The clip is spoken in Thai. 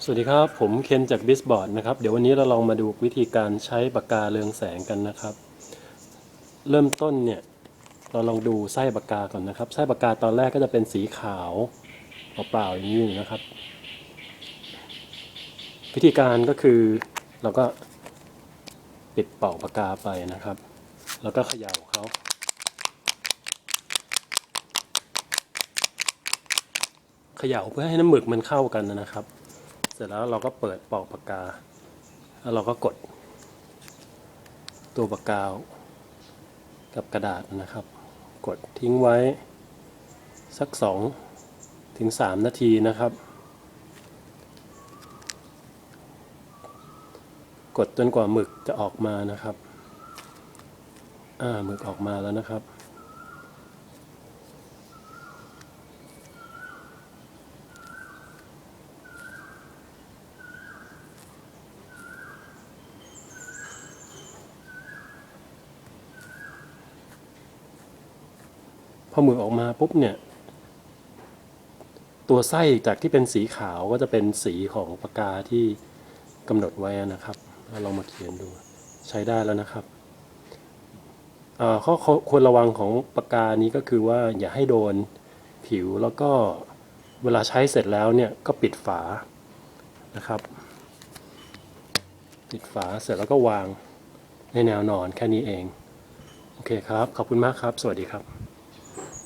สวัสดีครับผมเคนจาก BIZboard นะครับเดี๋ยววันนี้เราลองมาดูวิธีการใช้ปากกาเรืองแสงกันนะครับเริ่มต้นเนี่ยเราลองดูไส้ปากกาก่อนนะครับไส้ปากกาตอนแรกก็จะเป็นสีขาวเปล่าๆอย่างนี้นะครับวิธีการก็คือเราก็ปิดเป่าปากกาไปนะครับแล้วก็เขย่าเขาเขย่าเพื่อให้น้ำหมึกมันเข้ากันนะครับเสร็จแล้วเราก็เปิดปอกปากกาแล้วเราก็กดตัวปากกากับกระดาษนะครับกดทิ้งไว้สัก2 ถึง 3 นาทีนะครับกดจนกว่าหมึกจะออกมานะครับหมึกออกมาแล้วนะครับพอหมึกออกมาปุ๊บเนี่ยตัวไส้จากที่เป็นสีขาวก็จะเป็นสีของปากกาที่กำหนดไว้นะครับเราลองมาเขียนดูใช้ได้แล้วนะครับข้อควรระวังของปากกานี้ก็คือว่าอย่าให้โดนผิวแล้วก็เวลาใช้เสร็จแล้วเนี่ยก็ปิดฝานะครับปิดฝาเสร็จแล้วก็วางในแนวนอนแค่นี้เองโอเคครับขอบคุณมากครับสวัสดีครับ